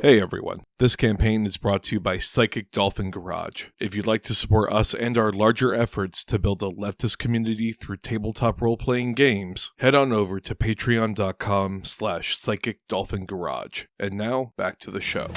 Hey everyone, this campaign is brought to you by Psychic Dolphin Garage. If you'd like to support us and our larger efforts to build a leftist community through tabletop role-playing games, head on over to patreon.com/Psychic Dolphin Garage. And now, back to the show.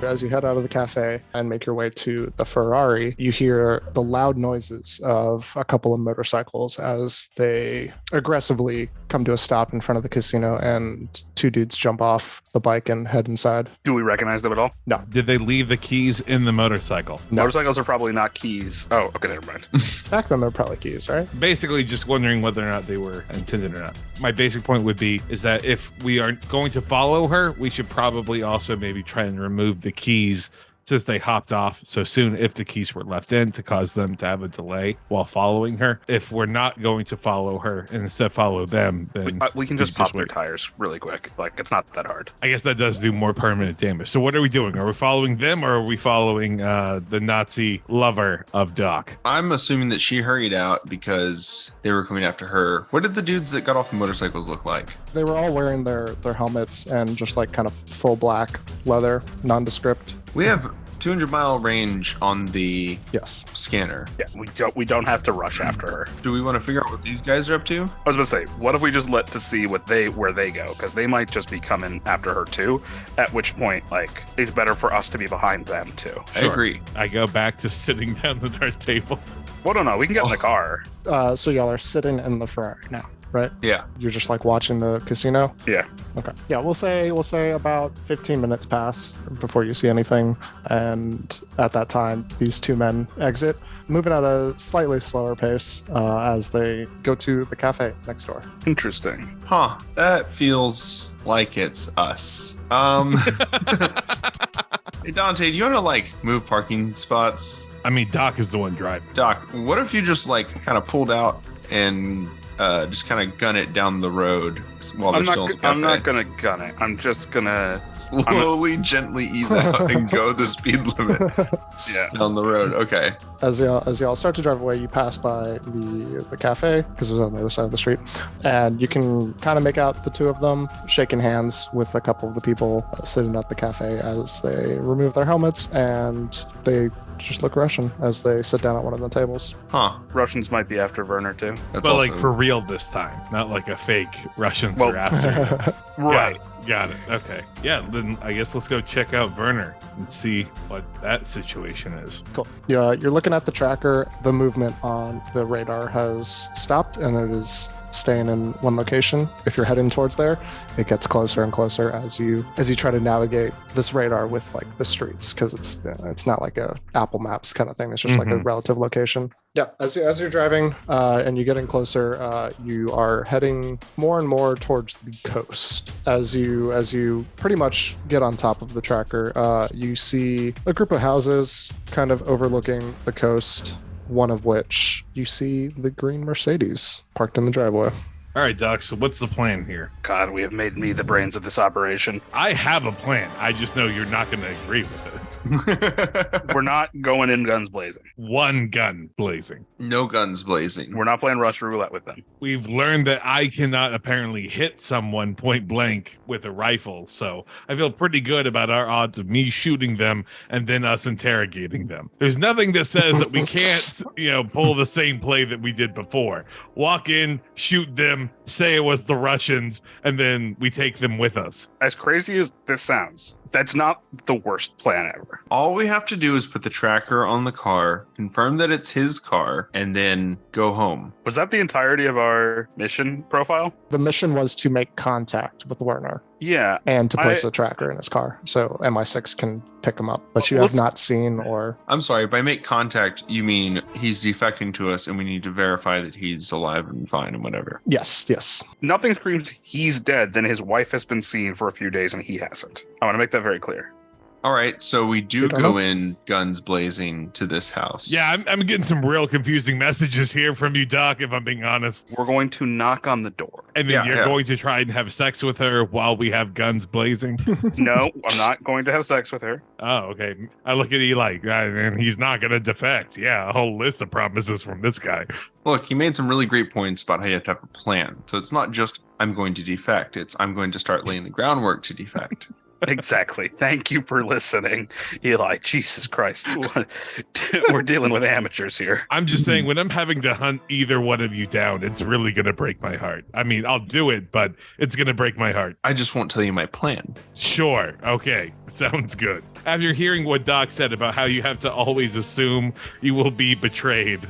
As you head out of the cafe and make your way to the Ferrari, you hear the loud noises of a couple of motorcycles as they aggressively come to a stop in front of the casino, and two dudes jump off the bike and head inside. Do we recognize them at all? No. Did they leave the keys in the motorcycle? No. Motorcycles are probably not keys. Oh, okay, never mind. Back then, they're probably keys, right? Basically just wondering whether or not they were intended or not. My basic point would be is that if we are going to follow her, we should probably also maybe try and remove the keys since they hopped off so soon if the keys were left in to cause them to have a delay while following her. If we're not going to follow her and instead follow them, then we can just pop their tires really quick. Like, it's not that hard. I guess that does do more permanent damage. So what are we doing? Are we following them or are we following the Nazi lover of Doc? I'm assuming that she hurried out because they were coming after her. What did the dudes that got off the motorcycles look like? They were all wearing their helmets and just like kind of full black leather, nondescript. We have 200-mile range on the scanner. Yeah, we don't have to rush after her. Do we want to figure out what these guys are up to? I was going to say, what if we just let to see where they go? Because they might just be coming after her too. At which point, like, it's better for us to be behind them too. Sure. I agree. I go back to sitting down at our table. Well, no, we can get in the car. So y'all are sitting in the Ferrari now, right? Yeah. You're just like watching the casino? Yeah. Okay. Yeah, we'll say about 15 minutes pass before you see anything. And at that time, these two men exit, moving at a slightly slower pace as they go to the cafe next door. Interesting. Huh. That feels like it's us. Hey, Dante, do you want to, like, move parking spots? I mean, Doc is the one driving. Doc, what if you just, like, kind of pulled out and just kind of gun it down the road while they're still in the cafe? I'm not going to gun it. I'm just going to... Slowly, gently ease out and go the speed limit down the road. Okay. As y'all start to drive away, you pass by the cafe, because it's on the other side of the street, and you can kind of make out the two of them shaking hands with a couple of the people sitting at the cafe as they remove their helmets, and they just look Russian as they sit down at one of the tables. Huh. Russians might be after Werner too. But like for real this time, not like a fake Russians are after. Right. Got it. Okay. Yeah, then I guess let's go check out Werner and see what that situation is. Cool. Yeah, you're looking at the tracker. The movement on the radar has stopped and it is staying in one location. If you're heading towards there, it gets closer and closer as you try to navigate this radar with like the streets, because it's not like a Apple Maps kind of thing. It's just like a relative location. Yeah, as you're driving and you're getting closer, you are heading more and more towards the coast. As you pretty much get on top of the tracker, you see a group of houses kind of overlooking the coast, one of which you see the green Mercedes parked in the driveway. All right, Doc, so what's the plan here? God, we have made me the brains of this operation. I have a plan. I just know you're not going to agree with it. We're not going in guns blazing. One gun blazing. No guns blazing. We're not playing Russian roulette with them. We've learned that I cannot apparently hit someone point blank with a rifle, so I feel pretty good about our odds of me shooting them and then us interrogating them. There's nothing that says that we can't, pull the same play that we did before. Walk in, shoot them, say it was the Russians, and then we take them with us. As crazy as this sounds, that's not the worst plan ever. All we have to do is put the tracker on the car, confirm that it's his car, and then go home. Was that the entirety of our mission profile? The mission was to make contact with Werner. Yeah. And to place a tracker in his car, so MI6 can pick him up. But you have not seen or... I'm sorry, by make contact, you mean he's defecting to us and we need to verify that he's alive and fine and whatever. Yes. Nothing screams he's dead than his wife has been seen for a few days and he hasn't. I want to make that very clear. All right, so we do You don't go know? in guns blazing to this house. Yeah, I'm getting some real confusing messages here from you, Doc, if I'm being honest. We're going to knock on the door. And then Yeah, you're yeah. going to try and have sex with her while we have guns blazing. No, I'm not going to have sex with her. Oh, okay. I look at Eli, and he's not going to defect. Yeah, a whole list of promises from this guy. Look, he made some really great points about how you have to have a plan. So it's not just I'm going to defect. It's I'm going to start laying the groundwork to defect. Exactly. Thank you for listening, Eli. Jesus Christ. We're dealing with amateurs here. I'm just saying, when I'm having to hunt either one of you down, it's really going to break my heart. I mean, I'll do it, but it's going to break my heart. I just won't tell you my plan. Sure. Okay. Sounds good. After hearing what Doc said about how you have to always assume you will be betrayed,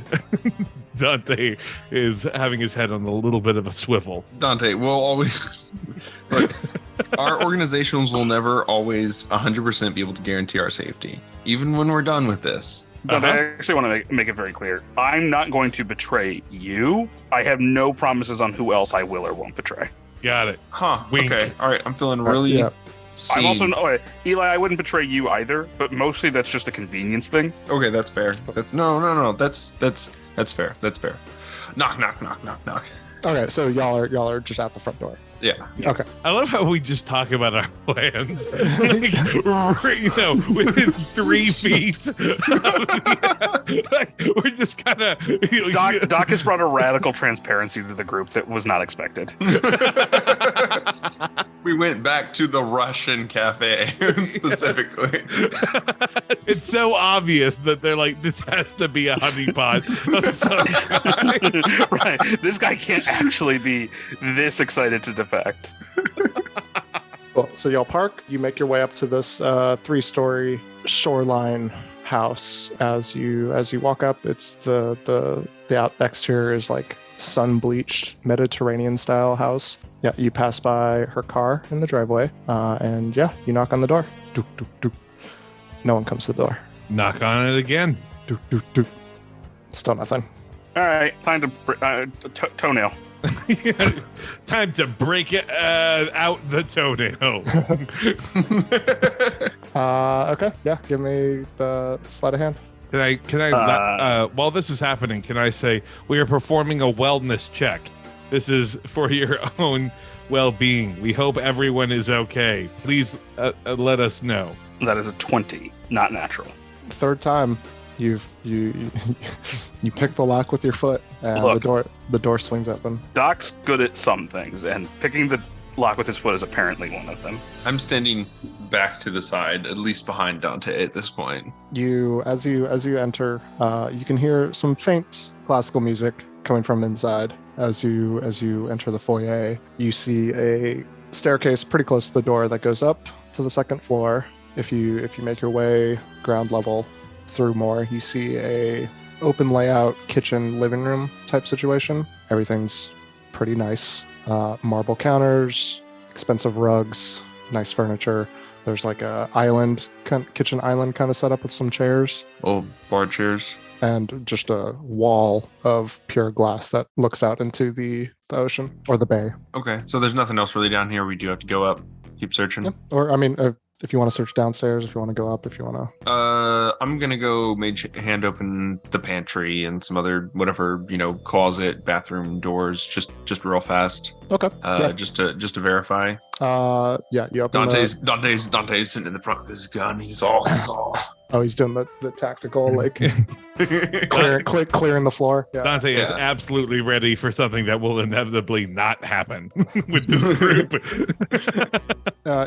Dante is having his head on a little bit of a swivel. Dante, we'll always look. Our organizations will never always 100% be able to guarantee our safety, even when we're done with this. But I actually want to make it very clear. I'm not going to betray you. I have no promises on who else I will or won't betray. Got it. Huh. Wink. Okay. All right. I'm feeling really. Yeah. I'm also seen. Eli. I wouldn't betray you either, but mostly that's just a convenience thing. Okay, that's fair. That's no. That's fair. That's fair. Knock, knock, knock, knock, knock. Okay, so y'all are just at the front door. Yeah. Okay. I love how we just talk about our plans. Within 3 feet. Like, we're just kind of. Doc has brought a radical transparency to the group that was not expected. We went back to the Russian cafe specifically. It's so obvious that they're like, this has to be a honeypot of some kind. Right. This guy can't actually be this excited to defect. Well, so y'all park. You make your way up to this 3-story shoreline house. As you walk up, it's the exterior is like sun bleached Mediterranean style house. Yeah, you pass by her car in the driveway, and yeah, you knock on the door. Dook, dook, dook. No one comes to the door. Knock on it again. Dook, dook, dook. Still nothing. All right, time to toenail. Time to break it out the toenail. Okay, yeah, give me the sleight of hand. Can I while this is happening, can I say we are performing a wellness check? This is for your own well-being. We hope everyone is okay. Please let us know. That is a 20, not natural. Third time, you pick the lock with your foot, and Look. the door swings open. Doc's good at some things, and picking the lock with his foot is apparently one of them. I'm standing back to the side, at least behind Dante at this point. As you enter, you can hear some faint classical music coming from inside. As you enter the foyer, you see a staircase pretty close to the door that goes up to the second floor. If you make your way ground level through more, you see a open layout kitchen living room type situation. Everything's pretty nice. Marble counters, expensive rugs, nice furniture. There's like a kitchen island kind of set up with some chairs Old bar chairs. and just a wall of pure glass that looks out into the ocean or the bay. Okay, so there's nothing else really down here. We do have to go up, keep searching. Yep. Or I mean, if you want to search downstairs, if you want to go up, if you want to. I'm gonna go hand open the pantry and some other whatever, closet, bathroom doors, just real fast. Okay. Yeah. Just to verify. Yeah. You open. Dante's sitting in the front with his gun. He's all. Oh, he's doing the tactical like clearing the floor. Yeah. Dante is absolutely ready for something that will inevitably not happen with this group.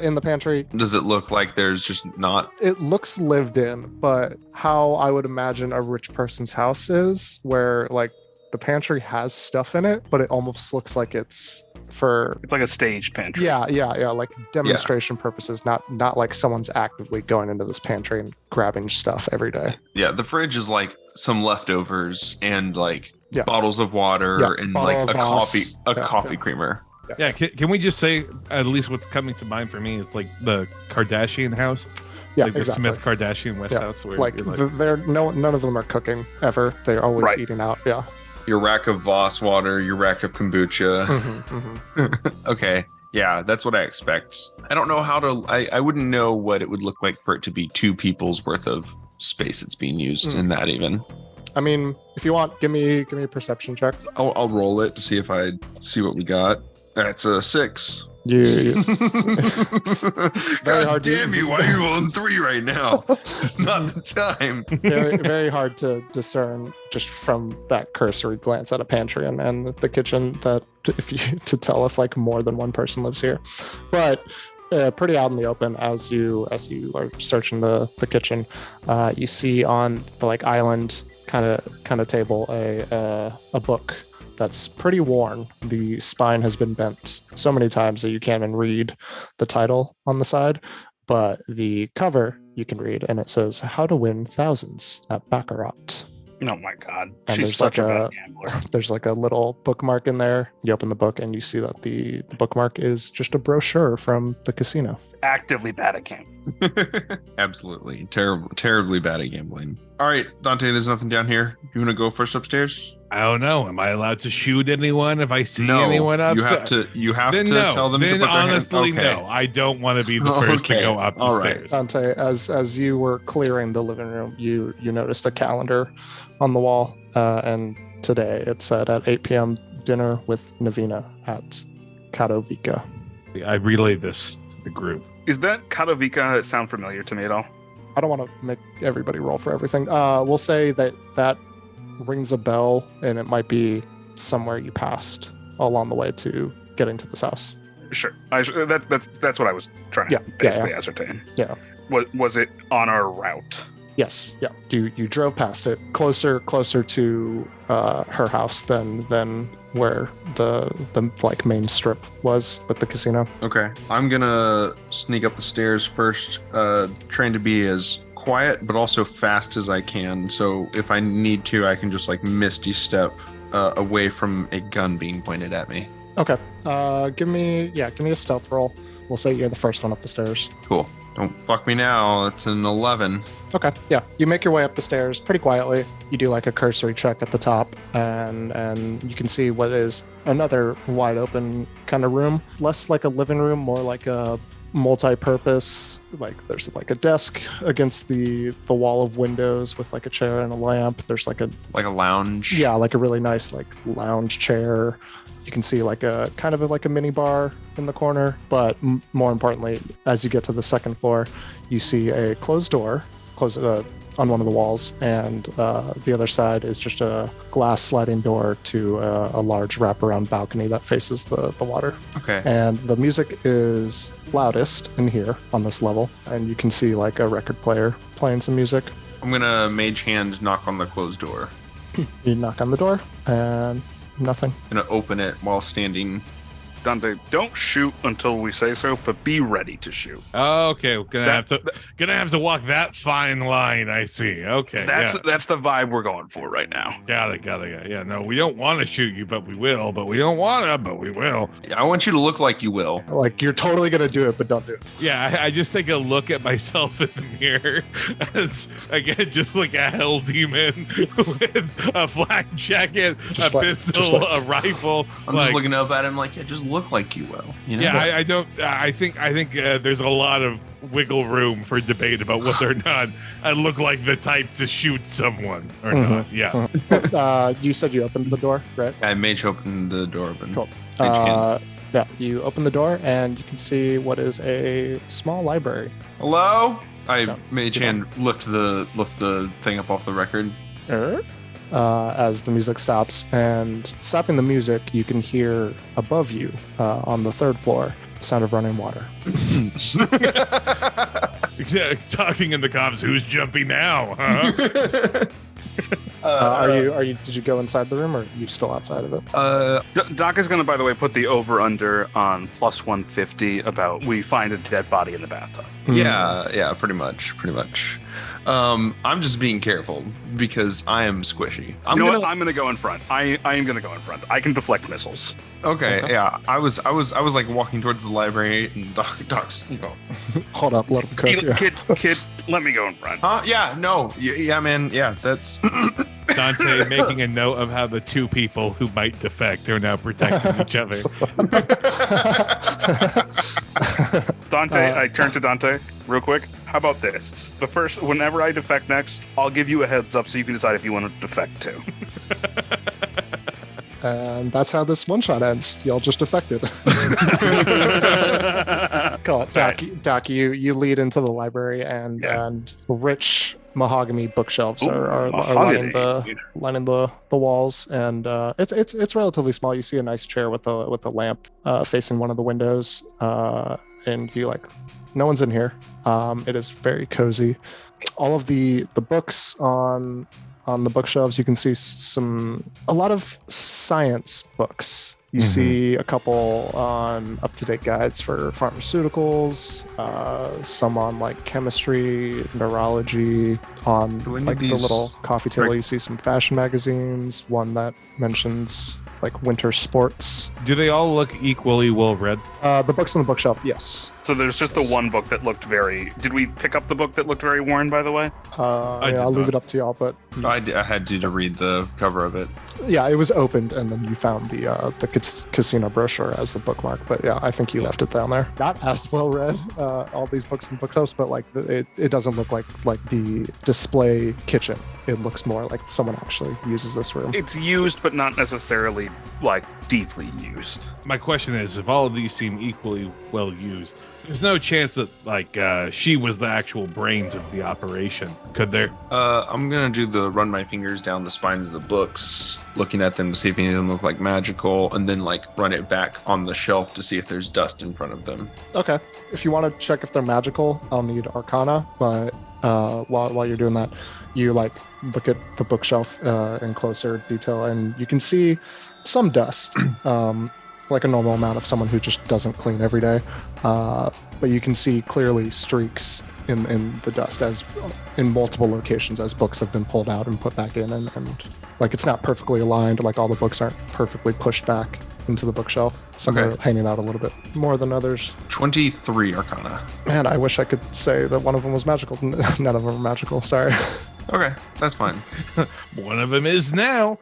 In the pantry, Does it look like there's just not? it looks lived in, but how I would imagine a rich person's house is, where like the pantry has stuff in it, but it almost looks like it's for It's like a staged pantry. yeah, like demonstration purposes, not like someone's actively going into this pantry and grabbing stuff every day. Yeah, the fridge is like some leftovers and like Yeah. bottles of water Yeah, and bottle like of a Voss. coffee Yeah. creamer. Yeah, can we just say at least what's coming to mind for me is like the Kardashian house, Yeah, like the exactly. Smith Kardashian West Yeah, house, where Like you're they're none of them are cooking ever. They're always Right. eating out. Yeah. Your rack of Voss water, your rack of kombucha. Mhm, mhm. Okay. Yeah, that's what I expect. I don't know how to. I wouldn't know what it would look like for it to be 2 people's worth of space it's being used in that even. I mean, if you want, give me a perception check. I'll roll it to see if I see what we got. That's a 6. You God damn you! Why are you rolling 3 right now? It's not the time. very hard to discern just from that cursory glance at a pantry and the kitchen that to tell if like more than one person lives here, but pretty out in the open as you are searching the kitchen. You see on the like island kind of table a book that's pretty worn. The spine has been bent so many times that you can't even read the title on the side, but the cover you can read, and it says "How to Win Thousands at Baccarat." Oh my God, And she's such a bad gambler. There's like a little bookmark in there. You open the book and you see that the bookmark is just a brochure from the casino. Actively bad at gambling. Absolutely. Terribly bad at gambling. All right, Dante, there's nothing down here. You want to go first upstairs? I don't know. Am I allowed to shoot anyone if I see anyone upstairs? You have to tell them to put their honestly, hand. Okay. no. I don't want to be the first to go up the All right. stairs. Dante, as you were clearing the living room, you noticed a calendar on the wall, and today it said at 8 p.m. dinner with Navina at Katowice. I relay this to the group. Is that Katowice sound familiar to me at all? I don't want to make everybody roll for everything. We'll say that rings a bell, and it might be somewhere you passed along the way to getting to this house. Sure. That's what I was trying to basically ascertain. Yeah. Was it on our route? Yes. Yeah. You drove past it, closer to her house than where the like main strip was with the casino. Okay. I'm gonna sneak up the stairs first, trying to be as quiet but also fast as I can. So if I need to, I can just like misty step away from a gun being pointed at me. Okay. Give me a stealth roll. We'll say you're the first one up the stairs. Cool. Don't fuck me now. It's an 11. Okay. Yeah. You make your way up the stairs pretty quietly. You do like a cursory check at the top, and you can see what is another wide open kind of room. Less like a living room, more like a multi-purpose. Like there's like a desk against the wall of windows with like a chair and a lamp. There's like a lounge. Yeah, like a really nice like lounge chair. You can see like a kind of like a mini bar in the corner, but more importantly, as you get to the second floor, you see a closed door on one of the walls, and the other side is just a glass sliding door to a large wraparound balcony that faces the water. Okay. And the music is loudest in here on this level, and you can see like a record player playing some music. I'm gonna mage hand knock on the closed door. You knock on the door, and nothing. I'm gonna open it while standing. Dante, don't shoot until we say so, but be ready to shoot. Okay, we're gonna have to walk that fine line. I see. Okay, that's the vibe we're going for right now. Got it. Yeah, no, we don't want to shoot you, but we will. But we don't want to, but we will. I want you to look like you will. Like you're totally gonna do it, but don't do it. Yeah, I just take a look at myself in the mirror as again, just like a hell demon with a flak jacket, Just a like- pistol, just like- a rifle. I'm just looking up at him like, yeah, just look like you will. You know? Yeah, I don't. I think there's a lot of wiggle room for debate about whether or not I look like the type to shoot someone or not. Yeah. You said you opened the door, right? I mage open the door open. Cool. Mage hand. Yeah, you open the door and you can see what is a small library. Hello? I No, mage you hand lift the thing up off the record. As the music stops, and stopping the music, you can hear above you on the third floor the sound of running water. Yeah, talking in the comms. Who's jumping now? Huh? Did you go inside the room, or are you still outside of it? Doc is going to, by the way, put the over-under on plus 150 about we find a dead body in the bathtub. Yeah, pretty much. I'm just being careful because I am squishy. I'm going to go in front. I am going to go in front. I can deflect missiles. Okay, yeah. I was like walking towards the library, and Doc's, Hold up, let him cook. Yeah. Kid, let me go in front. yeah, no, yeah, man, yeah, that's Dante making a note of how the two people who might defect are now protecting each other. Dante, I turn to Dante real quick. How about this? Whenever I defect next, I'll give you a heads up so you can decide if you want to defect too. And that's how this one shot ends. Y'all just defected. Cool. Doc, you lead into the library, and rich mahogany bookshelves are lining the walls, and it's relatively small. You see a nice chair with a lamp facing one of the windows, and you no one's in here. It is very cozy. All of the books on the bookshelves, you can see a lot of science books. You see a couple on up-to-date guides for pharmaceuticals, some on chemistry, neurology. On the little coffee table, you see some fashion magazines. One that mentions winter sports. Do they all look equally well read? The books on the bookshelf, yes. So there's just the one book that looked very... Did we pick up the book that looked very worn, by the way? I'll leave it up to y'all, but... I had to read the cover of it. Yeah, it was opened, and then you found the casino brochure as the bookmark. But yeah, I think you left it down there. Not as well read, all these books in bookshelves, but it doesn't look like the display kitchen. It looks more like someone actually uses this room. It's used, but not necessarily deeply used. My question is, if all of these seem equally well used, there's no chance that she was the actual brains of the operation, could there? I'm gonna run my fingers down the spines of the books, looking at them to see if any of them look like magical, and then run it back on the shelf to see if there's dust in front of them. Okay. If you want to check if they're magical, I'll need Arcana, but while you're doing that, you look at the bookshelf in closer detail, and you can see some dust. A normal amount of someone who just doesn't clean every day, but you can see clearly streaks in the dust as in multiple locations as books have been pulled out and put back in, and it's not perfectly aligned. All the books aren't perfectly pushed back into the bookshelf. Some are hanging out a little bit more than others. 23 Arcana. Man, I wish I could say that one of them was magical. None of them are magical. Sorry. Okay, that's fine. One of them is now.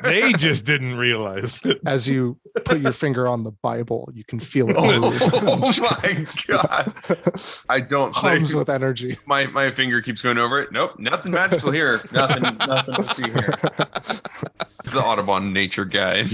They just didn't realize it. As you put your finger on the Bible, you can feel it move. Oh my god! I don't hums with energy. My finger keeps going over it. Nope, nothing magical here. Nothing to see here. The Audubon Nature Guide.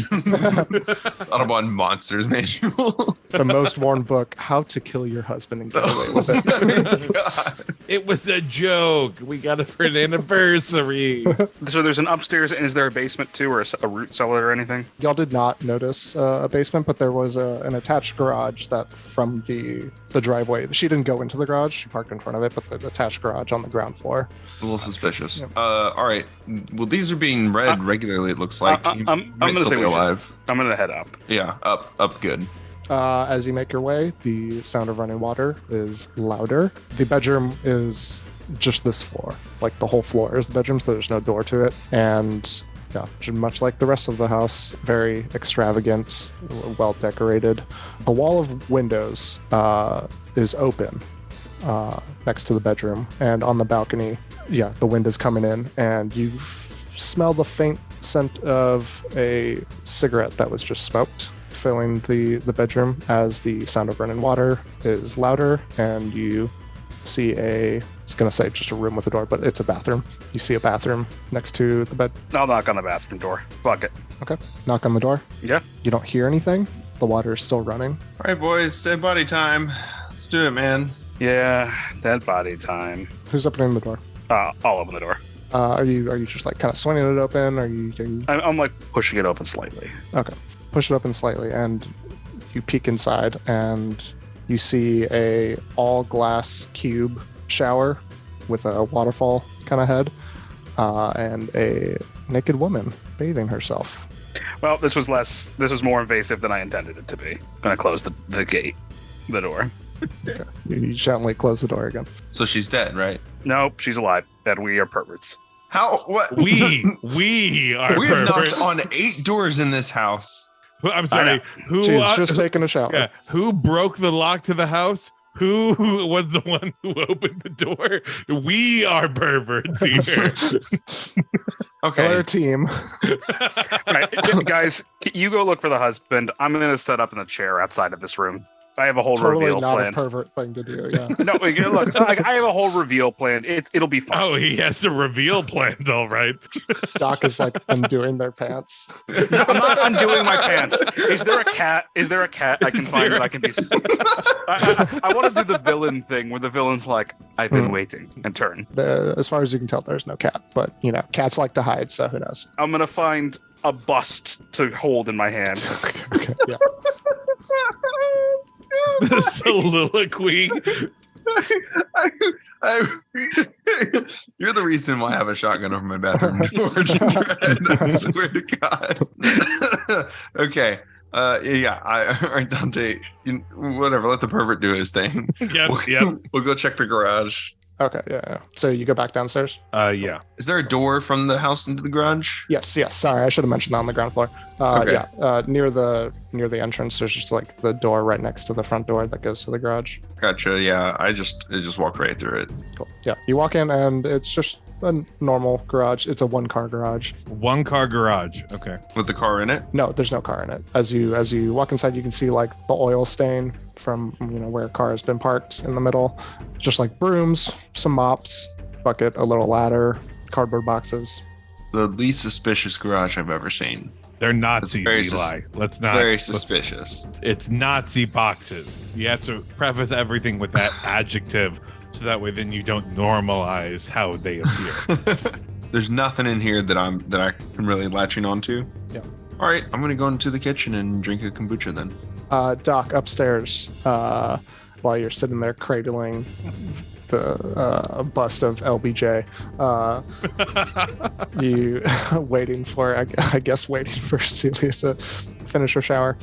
Audubon Monsters Manual. The most worn book, How to Kill Your Husband and Get Away with It. It was a joke. We got it for an anniversary. So there's an upstairs, and is there a basement too, or a root cellar or anything? Y'all did not notice a basement, but there was an attached garage that from the driveway. She didn't go into the garage. She parked in front of it, but the attached garage on the ground floor. A little suspicious. Yeah. All right. Well, these are being read regularly, it looks like. I'm going to say alive. I'm going to head up. Yeah, up good. As you make your way, the sound of running water is louder. The bedroom is just this floor. The whole floor is the bedroom, so there's no door to it. And yeah, much like the rest of the house, very extravagant, well decorated. The wall of windows is open next to the bedroom, and on the balcony, the wind is coming in, and you smell the faint scent of a cigarette that was just smoked, filling the bedroom as the sound of running water is louder, and you see I was going to say just a room with a door, but it's a bathroom. You see a bathroom next to the bed. I'll knock on the bathroom door. Fuck it. Okay. Knock on the door. Yeah. You don't hear anything. The water is still running. All right, boys. Dead body time. Let's do it, man. Yeah. Dead body time. Who's opening the door? I'll open the door. Are you just kind of swinging it open? Are you... I'm pushing it open slightly. Okay. Push it open slightly, and you peek inside, and you see a all glass cube shower with a waterfall kind of head, and a naked woman bathing herself. Well, this was more invasive than I intended it to be. I'm gonna close the door. Okay. You gently close the door again. So she's dead, right? Nope, she's alive, and we are perverts. How? What? We are. We have perverts. knocked on 8 doors in this house. I'm sorry. Who? She's just taking a shower. Yeah. Who broke the lock to the house? Who was the one who opened the door? We are perverts here. Okay. Other team. All right, guys, you go look for the husband. I'm going to set up in the chair outside of this room. I have a whole Totally reveal not planned. a pervert thing to do. Yeah. No, look, I have a whole reveal planned. It'll be fun. Oh, he has a reveal planned, all right. Doc is like undoing their pants. No, I'm not undoing my pants. Is there a cat? Is there a cat I can find that I can be? I want to do the villain thing where the villain's like, "I've been waiting," and turn. As far as you can tell, there's no cat, but cats like to hide, so who knows? I'm gonna find a bust to hold in my hand. Okay, yeah. The soliloquy. You're the reason why I have a shotgun over my bathroom door. I swear to God. Okay. Yeah. All right, Dante. Whatever. Let the pervert do his thing. Yep. We'll go check the garage. Okay, yeah. So you go back downstairs? Yeah. Is there a door from the house into the garage? Yes. Sorry, I should have mentioned that on the ground floor. Okay. Yeah. Near the entrance, there's just like the door right next to the front door that goes to the garage. Gotcha. Yeah. I just walked right through it. Cool. Yeah. You walk in and it's just a normal garage. It's a 1-car garage. 1-car garage. Okay. With the car in it? No, there's no car in it. As you walk inside, you can see like the oil stain from where a car has been parked in the middle. Just like brooms, some mops, bucket, a little ladder, cardboard boxes. The least suspicious garage I've ever seen. They're Nazis, very Eli. Let's not. Very suspicious. It's Nazi boxes. You have to preface everything with that adjective, so that way then you don't normalize how they appear. There's nothing in here that I can really latching onto. Yeah. All right, I'm gonna go into the kitchen and drink a kombucha then. Doc, upstairs, while you're sitting there cradling the bust of LBJ, you waiting for Celia to finish her shower.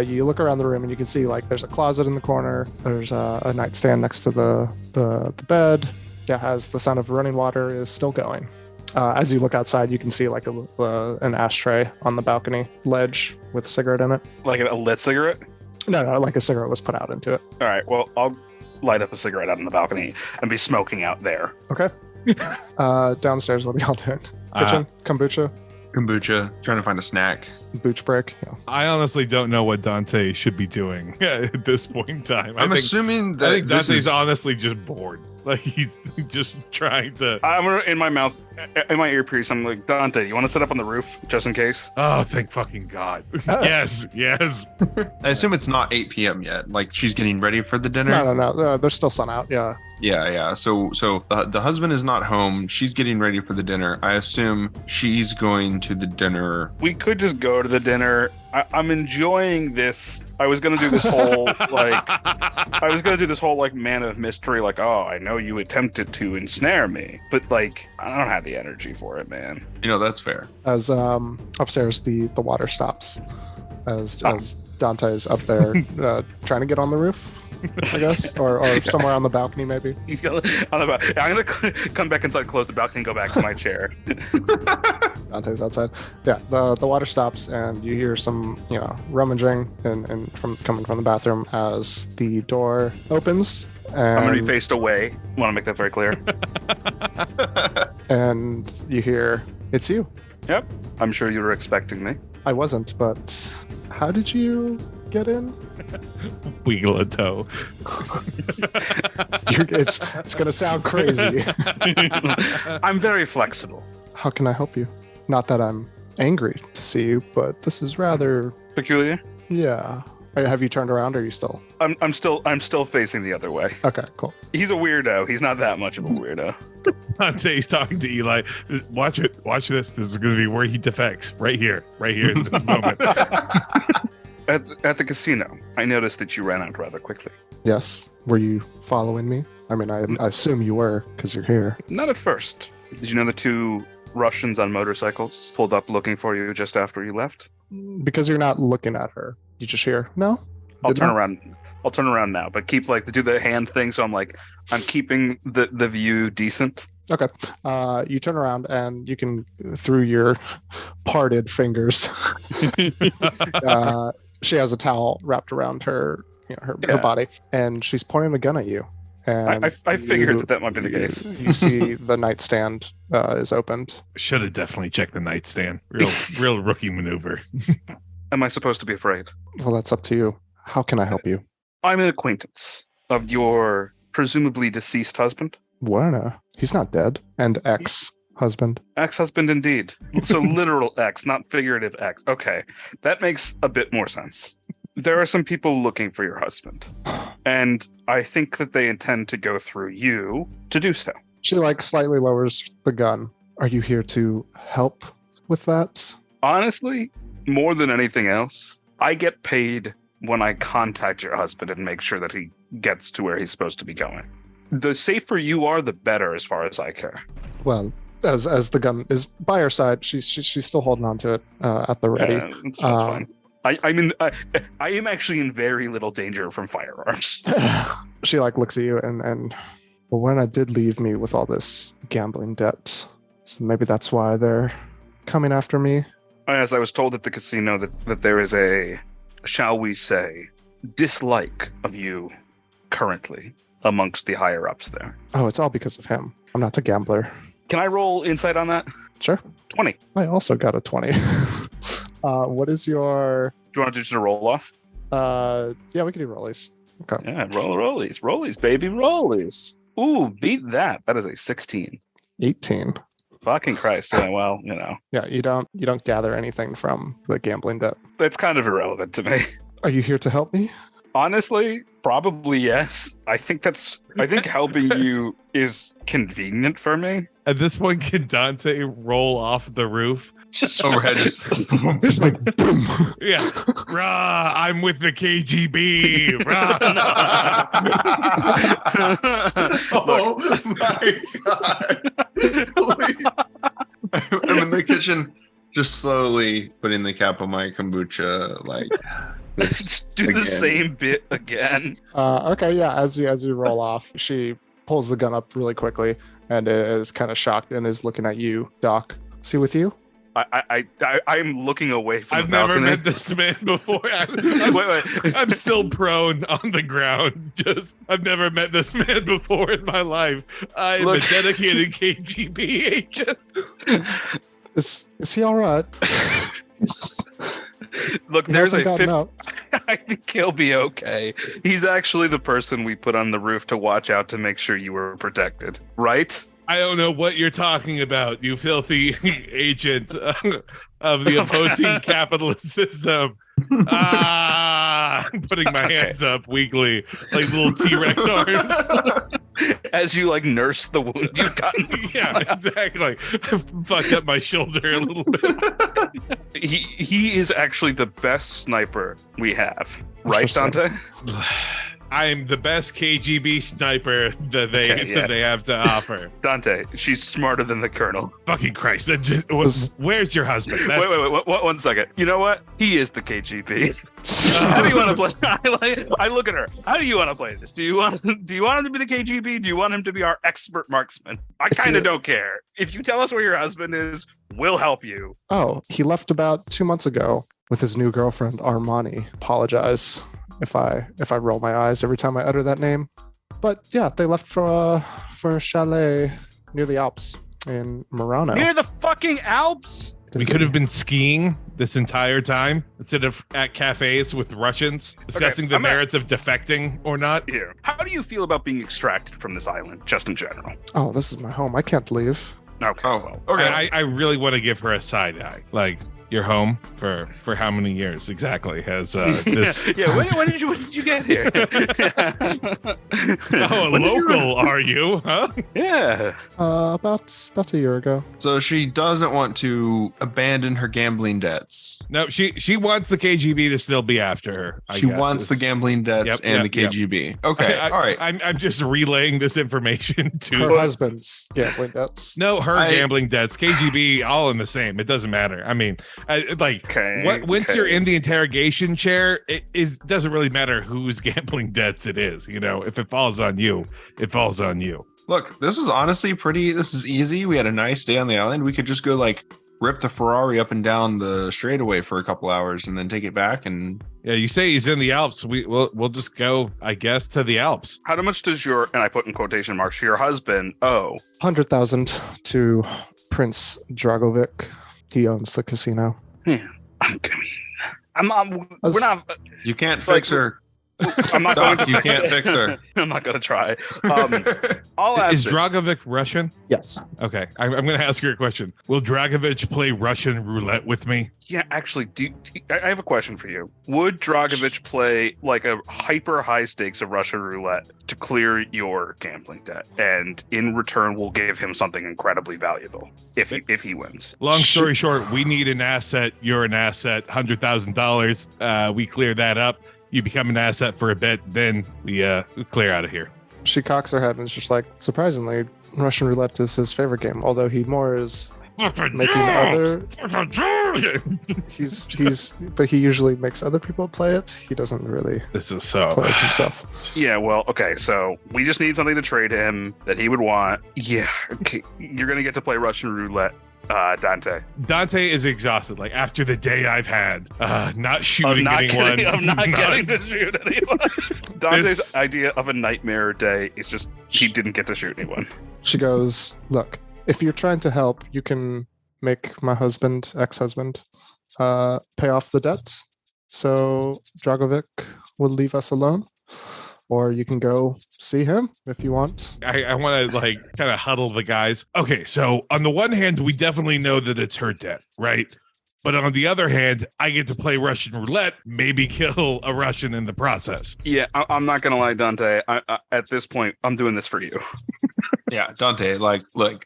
You look around the room and you can see like there's a closet in the corner. There's a nightstand next to the bed. Yeah, as the sound of running water is still going. As you look outside, you can see like an ashtray on the balcony ledge with a cigarette in it. Like a lit cigarette? No, like a cigarette was put out into it. All right. Well, I'll light up a cigarette out on the balcony and be smoking out there. Okay. Downstairs, what are y'all doing? Kitchen, kombucha, Trying to find a snack. booch break. Yeah. I honestly don't know what Dante should be doing at this point in time. I'm assuming that I think this Dante's is honestly just bored. Like he's just trying to. I'm gonna, in my mouth, in my earpiece, I'm like, Dante, you want to sit up on the roof just in case? Oh, thank fucking God. Yes. I assume it's not 8 p.m. yet. Like she's getting ready for the dinner. No. There's still sun out. Yeah. Yeah. So the husband is not home. She's getting ready for the dinner. I assume she's going to the dinner. We could just go to the dinner. I'm enjoying this. I was gonna do this whole man of mystery. Like, oh, I know you attempted to ensnare me, but like, I don't have the energy for it, man. That's fair. As upstairs, the water stops. As Dante is up there trying to get on the roof, I guess, or somewhere on the balcony, maybe. He's got on the balcony. I'm gonna come back inside, close the balcony, and go back to my chair. Dante's outside. Yeah, the water stops, and you hear some rummaging and coming from the bathroom as the door opens. And I'm gonna be faced away. Want to make that very clear. And you hear, "It's you." Yep. I'm sure you were expecting me. I wasn't, but how did you get in? Wiggle a toe. It's gonna sound crazy. I'm very flexible. How can I help you? Not that I'm angry to see you, but this is rather Peculiar. yeah. Have you turned around? Or are you still? I'm still facing the other way. Okay, cool. He's a weirdo. He's not that much of a weirdo. Dante's talking to Eli. Watch it. Watch this. This is going to be where he defects. Right here in this moment. At the casino, I noticed that you ran out rather quickly. Yes. Were you following me? I mean, I assume you were because you're here. Not at first. Did you know the two Russians on motorcycles pulled up looking for you just after you left? Because you're not looking at her. You just hear, no? I'll Did turn not? around. I'll turn around now, but keep do the hand thing. So I'm keeping the view decent. Okay. You turn around and you can, through your parted fingers, she has a towel wrapped around her her body, and she's pointing a gun at you. And I figured that might be the case. You see the nightstand is opened. Should have definitely checked the nightstand. Real rookie maneuver. Am I supposed to be afraid? Well, that's up to you. How can I help you? I'm an acquaintance of your presumably deceased husband. Werner. He's not dead. And ex-husband. Ex-husband indeed. So literal ex, not figurative ex. Okay, that makes a bit more sense. There are some people looking for your husband, and I think that they intend to go through you to do so. She slightly lowers the gun. Are you here to help with that? Honestly, more than anything else, I get paid when I contact your husband and make sure that he gets to where he's supposed to be going. The safer you are, the better as far as I care. Well, as the gun is by her side, she's still holding on to it at the ready. That's fine. I am actually in very little danger from firearms. She looks at you and well, Werner did leave me with all this gambling debt. So maybe that's why they're coming after me. As I was told at the casino that there is a, shall we say, dislike of you currently amongst the higher ups there. Oh, it's all because of him. I'm not a gambler. Can I roll insight on that? Sure. 20. I also got a 20. What is your... Do you want to do just a roll off? Yeah, we can do rollies. Okay. Yeah, rollies, baby, rollies. Ooh, beat that. That is a 16. 18. Fucking Christ. Yeah, well, Yeah, you don't gather anything from the gambling debt. That's kind of irrelevant to me. Are you here to help me? Honestly, probably yes. I think helping you is convenient for me. At this point, can Dante roll off the roof? Overhead just It's boom. Yeah. Rah, I'm with the KGB. Rah. Oh my god. Please. I'm in the kitchen just slowly putting the cap on my kombucha Just do the same bit again. Okay, yeah, as you roll off, she pulls the gun up really quickly and is kind of shocked and is looking at you, Doc. Is he with you? I'm looking away from I've the balcony. never met this man before. I'm still prone on the ground. I've never met this man before in my life. I am a dedicated KGB agent. Is he all right? Look, there's a 50. I I think he'll be okay. He's actually the person we put on the roof to watch out to make sure you were protected, right? I don't know what you're talking about, you filthy agent of the opposing capitalist system. I'm putting my hands up weakly, like little T-Rex arms. As you nurse the wound you've gotten. Yeah, exactly. Fucked up my shoulder a little bit. He is actually the best sniper we have, right, Dante? I'm the best KGB sniper that they have to offer. Dante, she's smarter than the colonel. Fucking Christ! Where's your husband? Wait, 1 second. You know what? He is the KGB. How do you want to play? I look at her. How do you want to play this? Do you want him to be the KGB? Do you want him to be our expert marksman? I kind of don't care. If you tell us where your husband is, we'll help you. Oh, he left about 2 months ago with his new girlfriend, Armani. Apologize if I roll my eyes every time I utter that name. But yeah, they left for a chalet near the Alps in Murano. Near the fucking Alps? We could have been skiing this entire time instead of at cafes with Russians discussing the merits of defecting or not. Here. How do you feel about being extracted from this island, just in general? Oh, this is my home. I can't leave. Okay. Oh, okay. I really want to give her a side eye. You're home for how many years exactly has this? Yeah. When did you get here? Oh, local are you? Huh? Yeah. About a year ago. So she doesn't want to abandon her gambling debts. No, she wants the KGB to still be after her. She wants the gambling debts and the KGB. Yep. Okay, all right. I'm just relaying this information to her husband's gambling debts. No, gambling debts. KGB, all in the same. It doesn't matter. I mean, once you're in the interrogation chair, it doesn't really matter whose gambling debts it is. If it falls on you, it falls on you. Look, this was honestly this is easy. We had a nice day on the island. We could just go rip the Ferrari up and down the straightaway for a couple hours and then take it back. And Yeah, you say he's in the Alps. We'll just go, I guess, to the Alps. How much does your, and I put in quotation marks, your husband owe? 100,000 to Prince Dragovic. He owns the casino. We're not. you can't fix her. I'm not going to. You can't fix her. I'm not going to try. I'll ask. Is Dragovic Russian? Yes. Okay, I'm going to ask you a question. Will Dragovich play Russian roulette with me? Yeah, actually, I have a question for you. Would Dragovich play like a hyper high stakes of Russian roulette to clear your gambling debt, and in return, we'll give him something incredibly valuable if he wins? Long story short, we need an asset. You're an asset. $100,000. We clear that up. You become an asset for a bit, then we clear out of here. She cocks her head and is just like, surprisingly, Russian roulette is his favorite game, although he more is making other. But he usually makes other people play it. He doesn't really This is so. play it himself. Yeah, well, okay, so we just need something to trade him that he would want. Yeah, okay. You're going to get to play Russian roulette. Dante. Dante is exhausted. Like after the day I've had, not shooting anyone. I'm not getting to shoot anyone. Dante's idea of a nightmare day is just he didn't get to shoot anyone. She goes, look, if you're trying to help, you can make my ex-husband, pay off the debt. So Dragovic will leave us alone. Or you can go see him if you want. I want to like kind of huddle the guys. Okay, so on the one hand, we definitely know that it's her debt, right? But on the other hand, I get to play Russian roulette, maybe kill a Russian in the process. Yeah, I'm not gonna lie, Dante. I at this point, I'm doing this for you. Yeah, Dante, like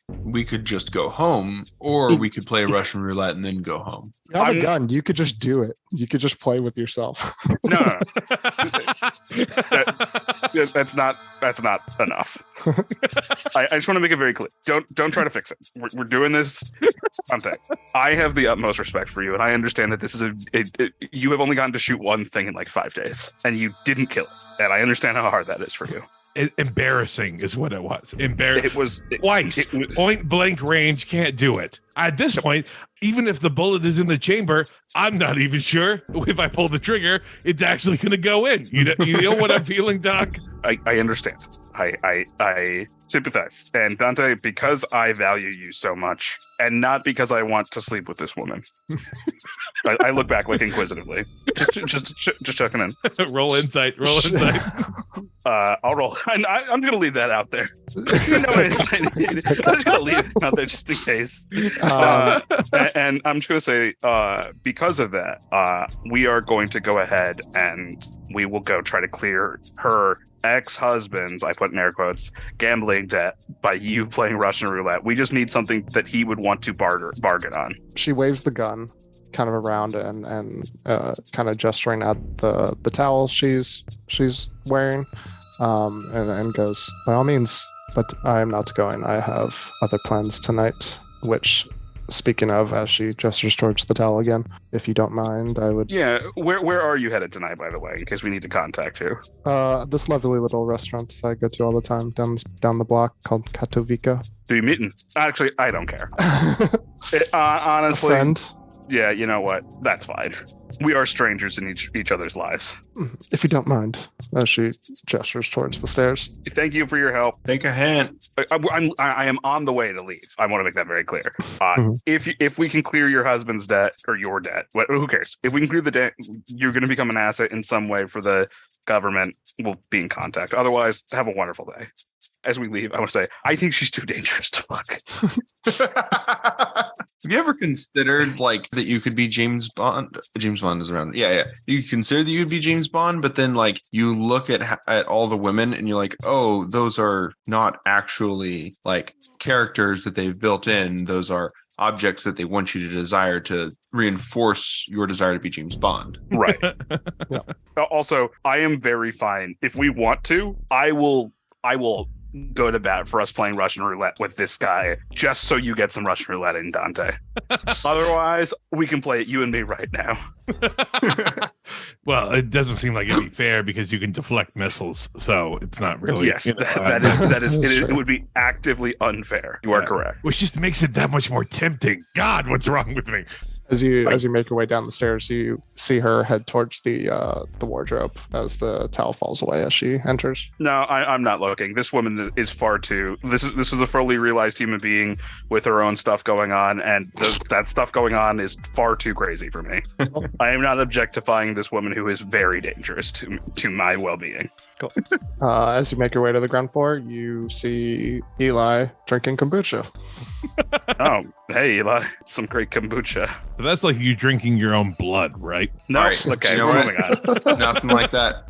we could just go home, or we could play Russian roulette and then go home. You have a gun. You could just do it. You could just play with yourself. No. That's not enough. I just want to make it very clear. Don't try to fix it. We're doing this. Dante, I have the utmost respect for you, and I understand that this is you have only gotten to shoot one thing in like 5 days, and you didn't kill it. And I understand how hard that is for you. Embarrassing is what it was. It was twice. Point blank range, can't do it. At this point, even if the bullet is in the chamber, I'm not even sure if I pull the trigger, it's actually going to go in. You know what I'm feeling, Doc? I understand. I sympathize. And Dante, because I value you so much, and not because I want to sleep with this woman, I look back like inquisitively, just checking in. Roll insight. I'll roll. I'm going to leave that out there. No insight. I'm just going to leave it out there just in case. And I'm just going to say, because of that, we are going to go ahead and we will go try to clear her ex-husband's, I put in air quotes, gambling debt by you playing Russian roulette. We just need something that he would want to bargain on. She waves the gun kind of around and kind of gesturing at the towel she's wearing, and goes, by all means, but I am not going. I have other plans tonight, which, speaking of, as she gestures towards the towel again, if you don't mind, I would... Yeah, where are you headed tonight, by the way, in case we need to contact you? This lovely little restaurant I go to all the time down the block called Katowice. Do you meet? Actually, I don't care. Honestly... A friend? Yeah, you know what? That's fine. We are strangers in each other's lives. If you don't mind, as she gestures towards the stairs. Thank you for your help. Take a hint. I am on the way to leave. I want to make that very clear. If we can clear your husband's debt or your debt, who cares? If we can clear the debt, you're going to become an asset in some way for the government. We'll be in contact. Otherwise, have a wonderful day. As we leave, I want to say, I think she's too dangerous to fuck. Have you ever considered like that you could be James Bond? James Bond is around. Yeah. You consider that you would be James Bond, but then like you look at all the women and you're like, oh, those are not actually like characters that they've built in. Those are objects that they want you to desire to reinforce your desire to be James Bond. Right. Yeah. Also, I am very fine. If we want to, I will go to bat for us playing Russian roulette with this guy just so you get some Russian roulette in, Dante. Otherwise, we can play it you and me right now. Well, it doesn't seem like it'd be fair because you can deflect missiles, so it's not really. Yes, you know, that is That's it true. would be actively unfair. You are correct. which just makes it that much more tempting. God, what's wrong with me? As you make your way down the stairs, you see her head towards the wardrobe as the towel falls away as she enters. No, I'm not looking. This woman is far too. This was a fully realized human being with her own stuff going on, and that stuff going on is far too crazy for me. I am not objectifying this woman who is very dangerous to my well-being. Cool. As you make your way to the ground floor, you see Eli drinking kombucha. Oh, hey, Eli, some great kombucha. So that's like you drinking your own blood, right? No, All right, okay, you know we're what? moving on. Nothing like that.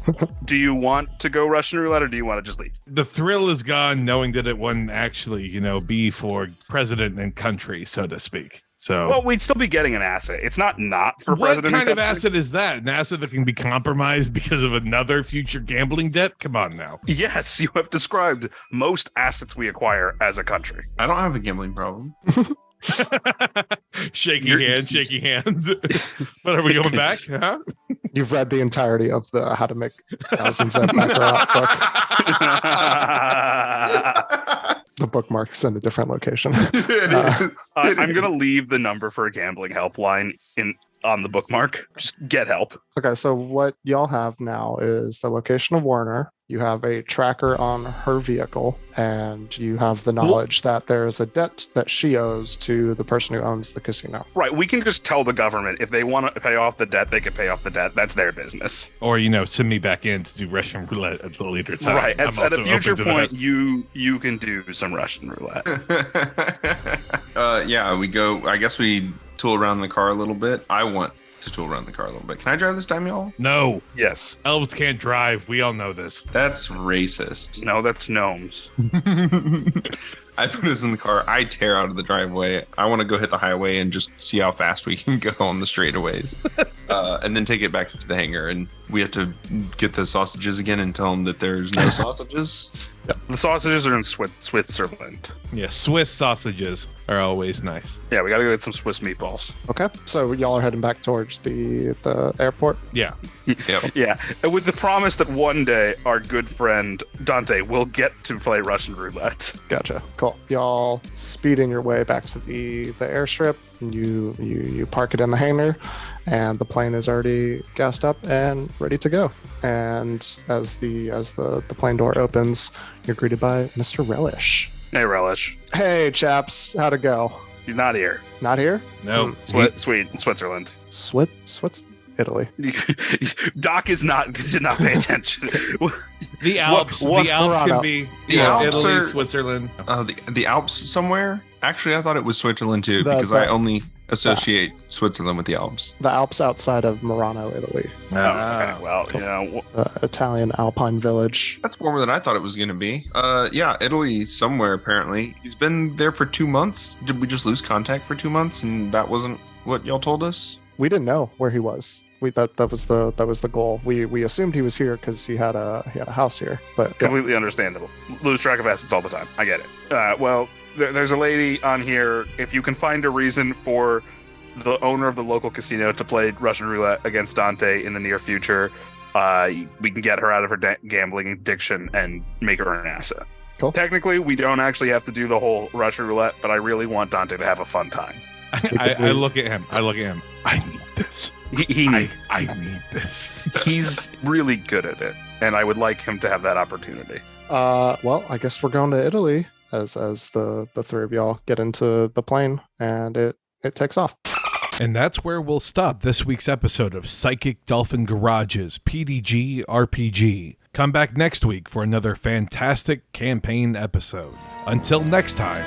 Do you want to go Russian roulette, or do you want to just leave? The thrill is gone knowing that it wouldn't actually, be for president and country, so to speak. So Well, we'd still be getting an asset. It's not for what president. kind and of country. asset is that? An asset that can be compromised because of another future gambling debt? Come on now. Yes, you have described most assets we acquire as a country. I don't have a gambling problem. shaky hand. But are we going back? Huh? You've read the entirety of the How to Make Thousands at Baccarat book. The bookmark's in a different location. I'm gonna leave the number for a gambling helpline on the bookmark. Just get help. Okay, so what y'all have now is the location of Warner. You have a tracker on her vehicle, and you have the knowledge that there is a debt that she owes to the person who owns the casino. Right, we can just tell the government if they want to pay off the debt, they can pay off the debt. That's their business. Or, send me back in to do Russian roulette at a later time. Right, I'm at also a future open to point, that. you can do some Russian roulette. Yeah, we go. I guess we tool around the car a little bit. I want to tool around the car a little bit. Can I drive this time, y'all? No, Yes. elves can't drive. We all know this. That's racist. No, that's gnomes. I put us in the car. I tear out of the driveway. I want to go hit the highway and just see how fast we can go on the straightaways. And then take it back to the hangar. And we have to get the sausages again and tell them that there's no sausages. The sausages are in Switzerland. Yeah, Swiss sausages are always nice. Yeah, we gotta go get some Swiss meatballs. Okay, so y'all are heading back towards the airport. Yeah. Yep. Yeah, and with the promise that one day our good friend Dante will get to play Russian roulette. Gotcha. Cool. Y'all speeding your way back to the airstrip. You park it in the hangar, and the plane is already gassed up and ready to go. And as the plane door opens, you're greeted by Mr. Relish. Hey, Relish, Hey, chaps, how'd it go? you're not here. Not here? No. Switzerland. Switzerland, Italy. Doc did not pay attention. The Alps. What- The Alps Toronto. can be The Alps Italy, are- Switzerland. The Alps somewhere? Actually, I thought it was Switzerland too, because The- I only associate Switzerland with the Alps. The Alps outside of Murano, Italy. Oh, okay. Well, Italian alpine village. That's warmer than I thought it was going to be. Yeah, Italy somewhere apparently. He's been there for 2 months. Did we just lose contact for 2 months and that wasn't what y'all told us? We didn't know where he was. That was the goal. We assumed he was here because he had a house here. But yeah. completely understandable. Lose track of assets all the time. I get it. Well, there's a lady on here. If you can find a reason for the owner of the local casino to play Russian roulette against Dante in the near future, we can get her out of her gambling addiction and make her an asset. Cool. Technically, we don't actually have to do the whole Russian roulette, but I really want Dante to have a fun time. I look at him. I need this. He needs. I need this. He's really good at it, and I would like him to have that opportunity. Well, I guess we're going to Italy as the three of y'all get into the plane and it takes off. And that's where we'll stop this week's episode of Psychic Dolphin Garage's PDG RPG. Come back next week for another fantastic campaign episode. Until next time.